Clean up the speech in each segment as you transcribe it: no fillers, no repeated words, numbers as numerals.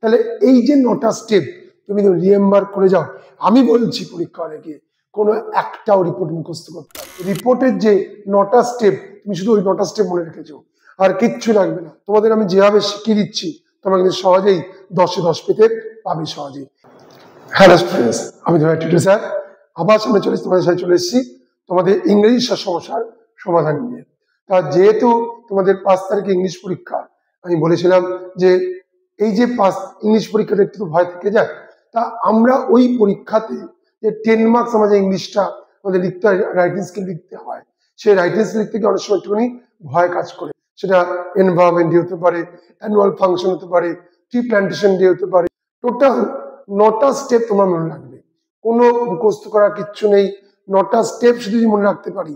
তাহলে এই যে 9টা স্টেপ তুমি যদি রিমেম্বার করে যাও, আমি বলছি পরীক্ষা হলে গিয়ে কোনো একটাও রিপোর্ট মুখস্থ করতে হবে। রিপোর্টের যে 9টা স্টেপ তুমি শুধু ওই 9টা স্টেপ মনে রেখেছো, আর কিচ্ছু লাগবে না। তোমাদের আমি যেভাবে শিখিয়ে দিচ্ছি তোমরা কিন্তু সহজেই 10-এ 10 পেতে পাবে সহজেই। হ্যালো স্টুডেন্টস, আমি তোমার টিউটর স্যার আবার সামনে তোমাদের সাথে চলে এসেছি তোমাদের ইংরেজি সমস্যার সমাধান নিয়ে। তা যেহেতু তোমাদের 5 তারিখে ইংলিশ পরীক্ষা, আমি বলেছিলাম যে এই যে ইংলিশ পরীক্ষাতে একটু ভয় থেকে যায়, তা আমরা ওই পরীক্ষাতে যে 10 মার্কস আমাদের ইংলিশটা আমাদের লিখতে হয়, রাইটিং স্কিল লিখতে হয়, সেই রাইটিং স্কিল লিখতে গিয়ে অনেক সময় একটুখানি ভয় কাজ করে। সেটা এনভায়রনমেন্ট ডে হতে পারে, অ্যানুয়াল ফাংশন হতে পারে, ট্রি প্ল্যান্টেশন ডে হতে পারে। টোটাল 9টা স্টেপ তোমার মনে রাখবে, কোনো মুখস্থ করার কিচ্ছু নেই। 9টা স্টেপ শুধু যদি মনে রাখতে পারি,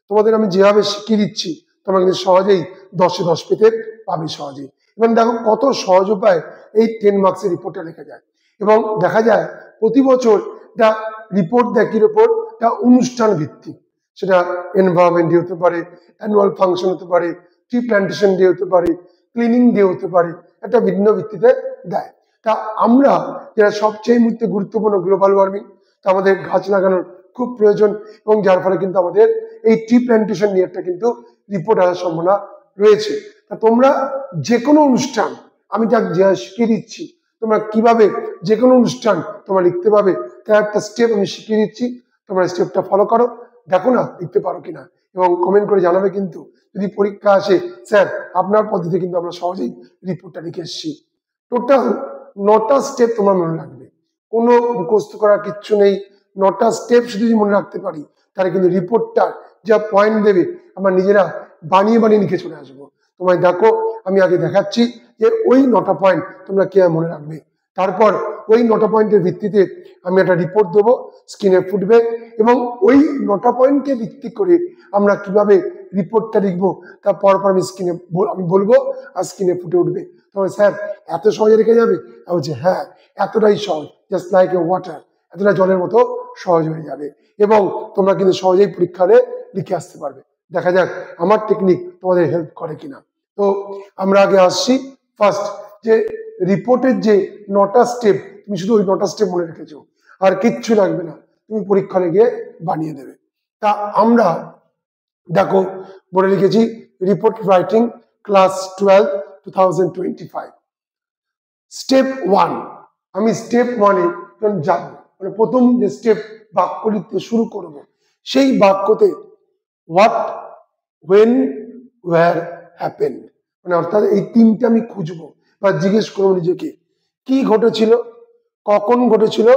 তোমাদের আমি যেভাবে শিখিয়ে দিচ্ছি তোমরা কিন্তু সহজেই 10-এ 10 পেতে পাবে সহজেই। এবং দেখো কত সহজ উপায় এই 10 মার্কসের রিপোর্টটা লেখা যায়। এবং দেখা যায় প্রতি বছর এটা রিপোর্ট দেখির ওপর এটা অনুষ্ঠান ভিত্তিক, সেটা এনভায়রনমেন্ট ডে হতে পারে, অ্যানুয়াল ফাংশন হতে পারে, ট্রি প্ল্যান্টেশন ডে হতে পারে, ক্লিনিং ডে হতে পারে, একটা ভিন্ন ভিত্তিতে দেয়। তা আমরা যেটা সবচেয়ে মুহূর্তে গুরুত্বপূর্ণ গ্লোবাল ওয়ার্মিং, তা আমাদের গাছ লাগানোর খুব প্রয়োজন, এবং যার ফলে কিন্তু আমাদের এই ট্রি প্ল্যান্টেশন নিয়ে একটা কিন্তু রিপোর্ট আসার সম্ভাবনা রয়েছে। তা তোমরা যে কোনো অনুষ্ঠান আমি যা শিখিয়ে দিচ্ছি, তোমরা কিভাবে যে কোনো অনুষ্ঠান তোমরা লিখতে পাবে তার একটা স্টেপ আমি শিখিয়ে দিচ্ছি, তোমরা স্টেপটা ফলো করো, দেখো না লিখতে পারো কিনা, এবং কমেন্ট করে জানাবে। কিন্তু যদি পরীক্ষা আসে স্যার আপনার পদ্ধতিতে কিন্তু আমরা সহজেই রিপোর্টটা লিখে এসেছি। টোটাল 9টা স্টেপ তোমার মনে রাখবে, কোনো মুখস্থ করার কিচ্ছু নেই। 9টা স্টেপ শুধু যদি মনে রাখতে পারি, তাহলে কিন্তু রিপোর্টটা যা পয়েন্ট দেবে আমরা নিজেরা বানিয়ে বানিয়ে লিখে চলে আসবো। তোমায় দেখো আমি আগে দেখাচ্ছি যে ওই 9টা পয়েন্ট তোমরা কে মনে রাখবে, তারপর ওই 9টা পয়েন্টের ভিত্তিতে আমি একটা রিপোর্ট দেবো, স্ক্রিনে ফুটবে, এবং ওই 9টা পয়েন্টকে ভিত্তি করে আমরা কিভাবে রিপোর্টটা লিখবো তা পরপর আমি বলবো, আর স্ক্রিনে ফুটে উঠবে। তবে স্যার এত সহজে রেখে যাবে? বলছে হ্যাঁ, এতটাই সহজ, জাস্ট লাইক এ ওয়াটার, এতটা জলের মতো সহজ হয়ে যাবে, এবং তোমরা কিন্তু সহজেই পরীক্ষা হলে লিখে আসতে পারবে। দেখা যাক আমার টেকনিক তোমাদের হেল্প করে কিনা। তো আমরা আগে আসছি ফার্স্ট, যে রিপোর্টের যে 9টা স্টেপ তুমি শুধু ওই 9টা স্টেপ মনে রেখেছো, আর কিচ্ছু লাগবে না, তুমি পরীক্ষা গিয়ে বানিয়ে দেবে। তা আমরা দেখো বলে লিখেছি রিপোর্ট রাইটিং ক্লাস 12 2025 স্টেপ 1। আমি স্টেপ 1-এ যাব, মানে প্রথম যে স্টেপ বাক্য লিখতে শুরু করব, সেই বাক্যতে হোয়াট, হোয়েন, ওয়্যার, হ্যাপেন্ড, মানে অর্থাৎ এই তিনটে আমি খুঁজবো বা জিজ্ঞেস করবো নিজেকে, কি ঘটেছিল, কখন ঘটেছিল,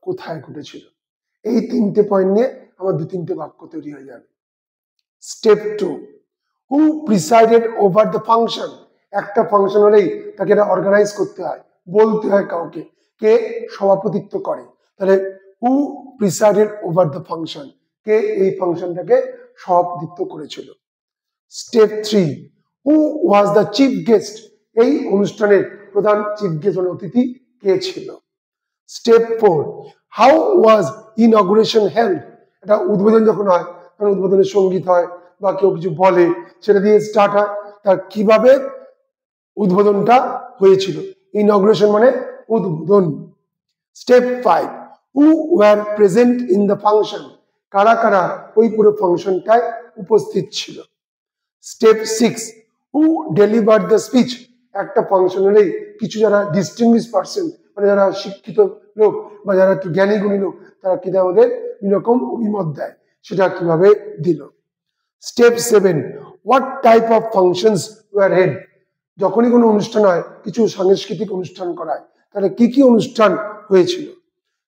কোথায় ঘটেছিল। এই 3টে পয়েন্ট নিয়ে আমার 2-3টে বাক্য তৈরি হয়ে যাবে। Step 2, who presided over the function. একটা ফাংশন হলেই তাকে এটা অর্গানাইজ করতে হয়, বলতে হয় কাউকে, কে সভাপতিত্ব করে। তাহলে who presided over the function, কে এই ফাংশনটাকে সভাপতিত্ব করেছিল। Step 3, who was the chief guest. এই অনুষ্ঠানের প্রধান চিফ গেস্ট মানে অতিথি কে ছিল। Step 4, how was inauguration held. এটা উদ্বোধন যখন হয় তখন উদ্বোধনের সঙ্গীত হয় বা কেউ কিছু বলে, সেটা দিয়ে স্টার্ট হয়, তার কিভাবে উদ্বোধনটা হয়েছিল। ইনঅগুরেশন মানে উদ্বোধন। Step 5, who were present in the function. কারা কারা ওই পুরো ফাংশনটায় উপস্থিত ছিল। Step 6, who deliver the speech. একটা ফাংশন হলেই কিছু যারা ডিস্টিংগুইশ পার্সন, মানে যারা শিক্ষিত লোক বা যারা একটু জ্ঞানী গুণী লোক, তারা কিন্তু আমাদের এরকম অভিমত দেয়, সেটা কিভাবে দিল। Step 7, what type of functions were held. যখনই কোনো অনুষ্ঠান হয়, কিছু সাংস্কৃতিক অনুষ্ঠান করায়, তাহলে কি কি অনুষ্ঠান হয়েছিল।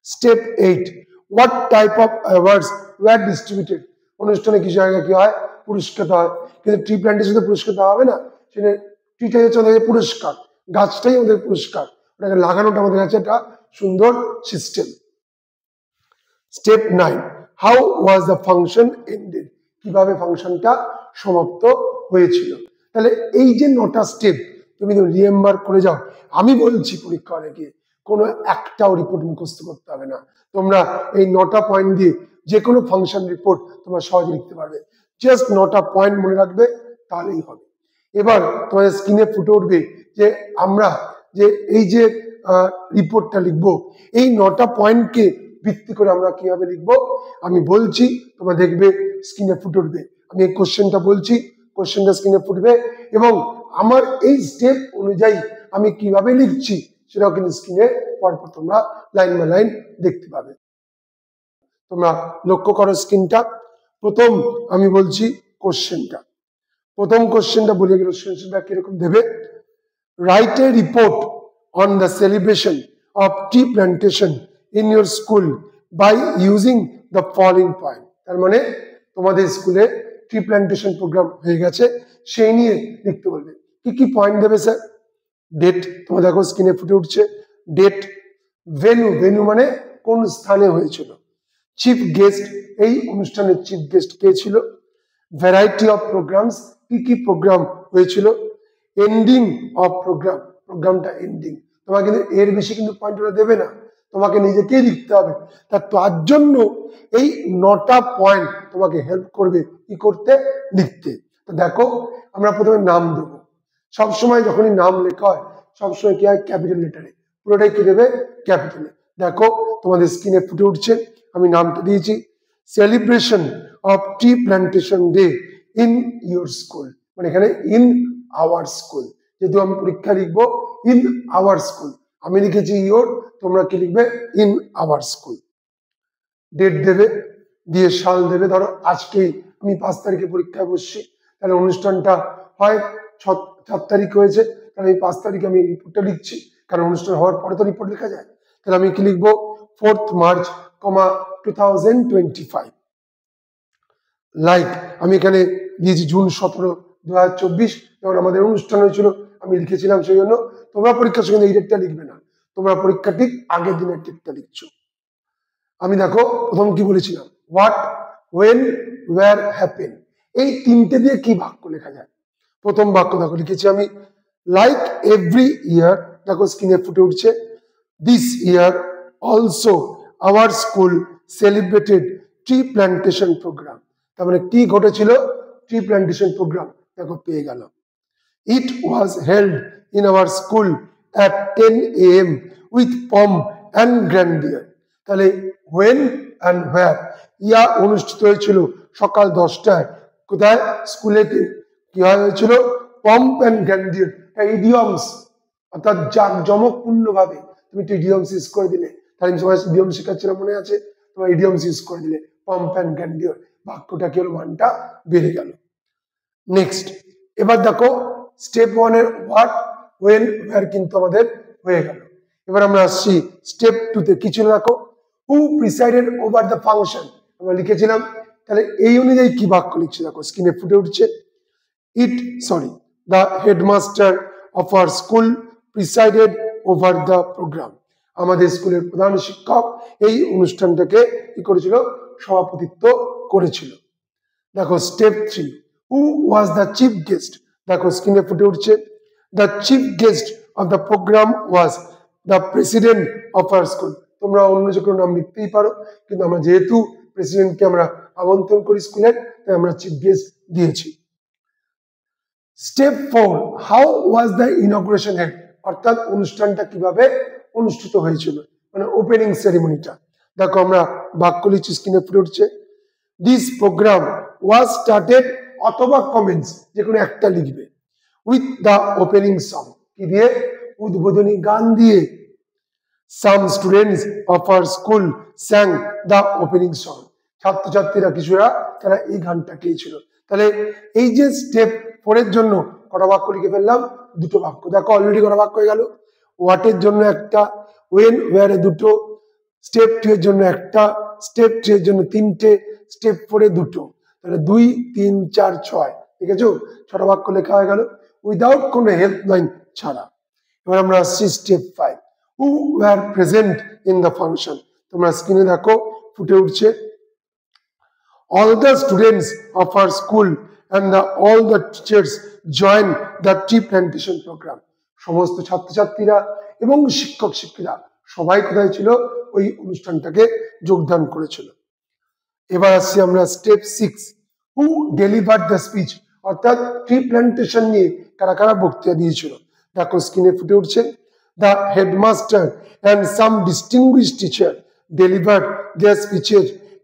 Step 8, what type of awards were distributed. অনুষ্ঠানে কিছু জায়গায় কি হয়, পুরস্কার দেওয়া হয়, কিন্তু ট্রি প্ল্যান্টেশনে পুরস্কার দেওয়া হবে না, সেটা ট্রিটাই হচ্ছে আমাদের পুরস্কার, গাছটাই আমাদের পুরস্কার, ওটাকে লাগানোটা আমাদের কাছে একটা সুন্দর system. Step 9, how was the function ended. কিভাবে ফাংশনটা সমাপ্ত হয়েছিল। তাহলে এই যে 9টা স্টেপ তুমি রিমেম্বার করে যাও, আমি বলছি পরীক্ষা হলে গিয়ে কোনো একটাও রিপোর্ট মুখস্থ করতে হবে না। তোমরা এই 9টা পয়েন্ট দিয়ে যে কোনো ফাংশন রিপোর্ট তোমরা সহজে লিখতে পারবে। জাস্ট 9টা পয়েন্ট মনে রাখবে, তাহলেই হবে। এবার তোমাদের স্ক্রিনে ফুটে উঠবে যে আমরা যে এই যে রিপোর্টটা লিখবো, এই 9টা পয়েন্টকে ভিত্তি করে আমরা কিভাবে লিখবো আমি বলছি, তোমরা দেখবে স্ক্রিনে ফুটে উঠবে। আমি এই কোশ্চেনটা বলছি, কোশ্চেনটা স্ক্রিনে ফুটবে এবং আমার এই স্টেপ অনুযায়ী আমি কিভাবে লিখছি সেটাও কিন্তু স্ক্রিনে পরপর তোমরা লাইন বাই লাইন দেখতে পাবে। তোমরা লক্ষ্য করো স্ক্রিনটা। প্রথম আমি বলছি কোশ্চেনটা, প্রথম কোশ্চেনটা বলে গেল, কোশ্চেনটা কিরকম দেবে, write a report on the celebration of tree plantation in your school by using the following point. তার মানে তোমাদের স্কুলে ট্রি প্ল্যান্টেশন প্রোগ্রাম হয়ে গেছে, সেই নিয়ে লিখতে বলবে। কি কি পয়েন্ট দেবে স্যার? ডেট, তোমরা দেখো স্ক্রিনে ফুটে উঠছে ডেট। ভেন্যু, ভেন্যু মানে কোন স্থানে হয়েছিল। চিফ গেস্ট, এই অনুষ্ঠানের চিফ গেস্ট কে ছিল। ভ্যারাইটি অফ প্রোগ্রামস, কি কি প্রোগ্রাম হয়েছিল। এন্ডিং অফ প্রোগ্রাম, প্রোগ্রামটা এন্ডিং। তোমাকে কিন্তু এর বেশি কিন্তু পয়েন্টটা দেবে না, তোমাকে নিজেকেই লিখতে হবে। তার জন্য এই 9টা পয়েন্ট তোমাকে হেল্প করবে কি করতে, লিখতে। তো দেখো আমরা প্রথমে নাম দেব। সবসময় যখনই নাম লেখা হয় সবসময় কি হয়, ক্যাপিটাল লেটারে, পুরোটাই কি দেবে, ক্যাপিটালে। দেখো তোমাদের স্ক্রিনে ফুটে উঠছে, আমি নামটা দিয়েছি celebration of tree plantation day in your school, মানে এখানে ইন আওয়ার স্কুল, যেহেতু আমি পরীক্ষা লিখবো ইন আওয়ার স্কুল, আমি লিখেছি ইয়োর, তোমরা কি লিখবে ইন আওয়ার স্কুল। ডেট দেবে, দিয়ে সাল দেবে। ধরো আজকেই আমি 5 তারিখে পরীক্ষায় বসছি, তাহলে অনুষ্ঠানটা হয় 7 তারিখ হয়েছে, তাহলে এই 5 তারিখে আমি রিপোর্টটা লিখছি, কারণ অনুষ্ঠান হওয়ার পরে তো রিপোর্ট লেখা যায়। তাহলে আমি কি লিখবো, 4th March, 2025। লাইক আমি এখানে দিয়েছি জুন 17, 2024, যখন আমাদের অনুষ্ঠান হয়েছিল আমি লিখেছিলাম, সেই জন্য তোমরা পরীক্ষার সঙ্গে এই ডেটটা লিখবে না, তোমরা পরীক্ষা ঠিক আগের দিনের ডেটটা লিখছো। আমি দেখো প্রথম কি বলেছিলাম, হোয়াট, ওয়েন, ওয়্যার, হ্যাপেন, এই 3টে দিয়ে কি বাক্য লেখা যায়। প্রথম বাক্য দেখো লিখেছি আমি, লাইক এভরি ইয়ার, দেখো স্ক্রিনে ফুটে উঠছে, this year also our school celebrated tree plantation program. তার মানে কি ঘটেছিল, ট্রি প্ল্যান্টেশন প্রোগ্রাম, দেখো পেয়ে গেল। It was held in our school at 10 AM with pomp and grandeur. তাহলে হোয়েন অ্যান্ড হোয়ার, ইয়া অনুষ্ঠিত হয়েছিল সকাল 10টায়, কোথায়, স্কুলেতে। কি হয়েছিল, পম্প অ্যান্ড গ্র্যান্ডিয়ার, ইডিয়মস, অর্থাৎ জাঁকজমকপূর্ণ ভাবে। তুমি একটু ইডিয়মস ইউজ করে দিলে, তাহলে আমি সময় ইডিয়ম শেখাচ্ছিলাম মনে আছে, তোমার ইডিয়মস ইউজ করে দিলে, পম্প অ্যান্ড গ্র্যান্ডিয়ার, বাক্যটা কি হলো, মানটা বেড়ে গেল। নেক্সট, এবার দেখো স্টেপ 1 এর হোয়াট, ওয়েন, ওয়্যার কিন্তু আমাদের হয়ে গেল। এবার আমরা আসছি স্টেপ 2 তে। কি ছিল দেখো, হু প্রিসাইডেড ওভার দ্য ফাংশন, আমরা লিখেছিলাম। তাহলে এই অনুযায়ী কি বাক্য লিখছি দেখো স্ক্রিনে ফুটে উঠছে, the headmaster of our school presided over the program. আমাদের স্কুলের প্রধান শিক্ষক এই অনুষ্ঠানটাকে কি করেছিল, সভাপতিত্ব করেছিল। দেখো step 3, who was the chief guest, দেখো স্ক্রিনে ফুটে উঠছে, the chief guest of the program was the president of our school। তোমরা অন্য যে কোনো নাম লিখতেই পারো, কিন্তু আমরা যেহেতু প্রেসিডেন্টকে আমরা আমন্ত্রণ করি স্কুলের, তাই আমরা চিফ গেস্ট দিয়েছি। Step 4, how was the ইনগ্রেশন head, অর্থাৎ অনুষ্ঠানটা কিভাবে অনুষ্ঠিত হয়েছিল, মানে ওপেনিং সেরিমনিটা। দেখো আমরা বাক্য লিখছি, স্ক্রিনে ফুটে উঠছে, দিস প্রোগ্রাম ওয়াজ স্টার্টেড, অথবা কমেন্টস, যে কোনো একটা লিখবে, উইথ দ্য ওপেনিং সং, কি দিয়ে, উদ্বোধনী গান দিয়ে। Some students of our school স্যাং the opening song, ছাত্রছাত্রীরা কিছুরা তারা এই গানটা গেয়েছিল। তাহলে এই যে স্টেপ 4 এর জন্য কটা বাক্য লিখে ফেললাম, 2টো বাক্য। দেখো অলরেডি কটা বাক্য হয়ে গেল, হোয়াটের জন্য একটা, ওয়েন, ওয়্যারে 2টো, স্টেপ 2 এর জন্য একটা, স্টেপ 3 এর জন্য 3টে, স্টেপ 4 এ 2টো। তাহলে 2, 3, 4, 6, ঠিক আছে, 6টা বাক্য লেখা হয়ে গেল উইদাউট কোনো হেল্পলাইন ছাড়া। এবার আমরা আসছি step 5, who were present in the function। তোমরা স্ক্রিনে দেখো ফুটে উঠছে, all the students of our school and all the teachers joined the tree plantation program। সমস্ত ছাত্রছাত্রীরা এবং শিক্ষক শিক্ষিকা সবাই কোথায় ছিল, ওই অনুষ্ঠানটাকে যোগদান করেছিল। এবার আসছি আমরা step 6, who delivered the speech, অর্থাৎ ট্রি প্ল্যান্টেশন নিয়ে কারা কারা বক্তৃতা দিয়েছিল। দেখো স্ক্রিনে ফুটে উঠছে, The headmaster and some distinguished teacher delivered their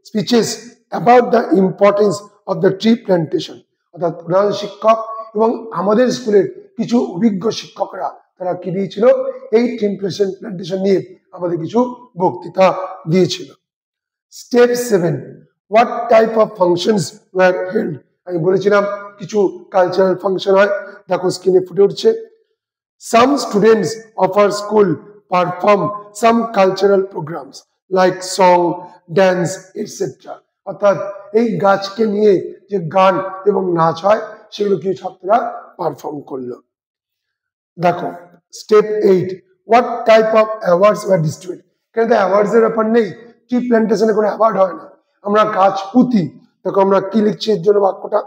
speeches about the importance of the tree plantation. অর্থাৎ প্রধান শিক্ষক এবং আমাদের স্কুলের কিছু অভিজ্ঞ শিক্ষকরা তারা কি দিয়েছিল, এই ট্রি প্ল্যান্টেশন নিয়ে আমাদের কিছু বক্তৃতা দিয়েছিল। Step 7, what type of functions were held? আমি বলেছিলাম কিছু কালচারাল ফাংশন হয়, দেখো স্ক্রিনে ফুটে উঠছে। Some students of our school perform some cultural programs like song, dance, etc. অর্থাৎ এই গাছকে নিয়ে যে গান এবং নাচ হয় সেগুলো কিছু ছাত্ররা পারফর্ম করলো। দেখো step 8, what type of awards were distributed? কেন তো অ্যাওয়ার্ডস এর ব্যাপার নেই, ট্রি প্ল্যান্টেশনে কোনো অ্যাওয়ার্ড হয় না, আমরা গাছ পুঁতি। দেখো আমরা কি লিখছি এর জন্য বাক্যটা,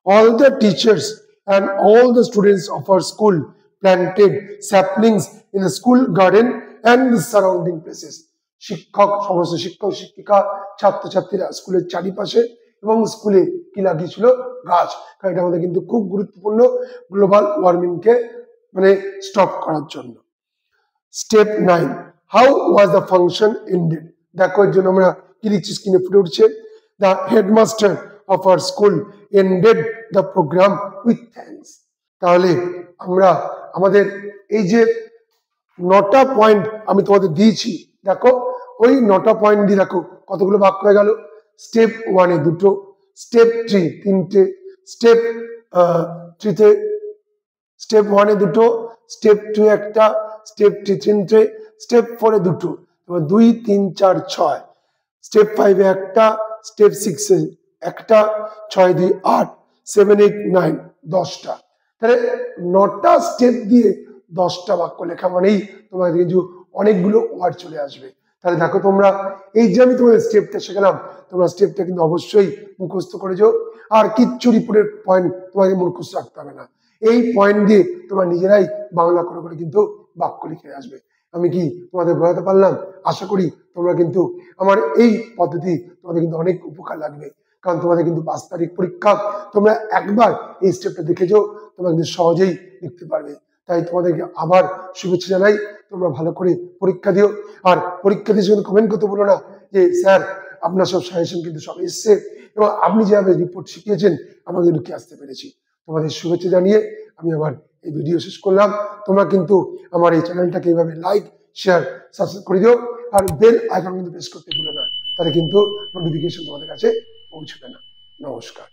all the teachers and all the students of our school planted saplings in the school garden and the surrounding places. শিক্ষক, সমস্ত শিক্ষক শিক্ষিকা, ছাত্রছাত্রীরা স্কুলের চারিপাশে এবং স্কুলে কি লাগিয়েছিল, গাছ। কারণ এটা আমাদের কিন্তু খুব গুরুত্বপূর্ণ গ্লোবাল ওয়ার্মিং কে মানে স্টপ করার জন্য। Step 9, how was the function ended? দেখো এর জন্য আমরা কি লিখছি, স্ক্রিনে ফুটে উঠছে, the headmaster of our school ended the program with thanks. তাহলে আমরা আমাদের এই যে 9টা পয়েন্ট আমি তোমাদের দিয়েছি, দেখো ওই 9টা পয়েন্ট দিয়ে দেখো কতগুলো বাক্য হয়ে গেল। স্টেপ 1 এ 2টো, স্টেপ 3 3টে, স্টেপ 3 তে স্টেপ 1 এ 2টো, স্টেপ 2 একটা, স্টেপ 3 3টে, স্টেপ 4 এ 2টো, 2 3 4 6, স্টেপ 5 এ একটা, স্টেপ 6 এ একটা, 6 2 8, 7 8 9 10টা। তাহলে 9টা স্টেপ দিয়ে 10টা বাক্য লেখা মানেই তোমাদের কিন্তু অনেকগুলো ওয়ার্ড চলে আসবে। তাহলে দেখো তোমরা এই যে আমি তোমাদের স্টেপটা শেখালাম, তোমরা স্টেপটা কিন্তু অবশ্যই মুখস্থ করে যাও। আর কিচ্ছু রিপোর্টের পয়েন্ট তোমাকে মুখস্থ রাখতে হবে না, এই পয়েন্ট দিয়ে তোমরা নিজেরাই বাংলা করে করে কিন্তু বাক্য লিখে আসবে। আমি কি তোমাদের বোঝাতে পারলাম? আশা করি তোমরা কিন্তু আমার এই পদ্ধতি তোমাদের কিন্তু অনেক উপকার লাগবে। কারণ তোমাদের কিন্তু 5 তারিখ পরীক্ষা, তোমরা একবার এই স্টেপটা দেখে যাও, তোমরা কিন্তু সহজেই লিখতে পারবে। তাই তোমাদেরকে আবার শুভেচ্ছা জানাই, তোমরা ভালো করে পরীক্ষা দিও। আর পরীক্ষা দিয়ে কিন্তু কমেন্ট করতে বলো না যে স্যার আপনার সব সাজেশন কিন্তু সব এসছে এবং আপনি যেভাবে রিপোর্ট শিখিয়েছেন আমরা কিন্তু কি আসতে পেরেছি। তোমাদের শুভেচ্ছা জানিয়ে আমি আমার এই ভিডিও শেষ করলাম। তোমরা কিন্তু আমার এই চ্যানেলটাকে এইভাবে লাইক, শেয়ার, সাবস্ক্রাইব করে দিও। আর বেল আইকন কিন্তু প্রেস করতে ভুলো না, তাহলে কিন্তু নোটিফিকেশন তোমাদের কাছে পৌঁছবে না। নমস্কার।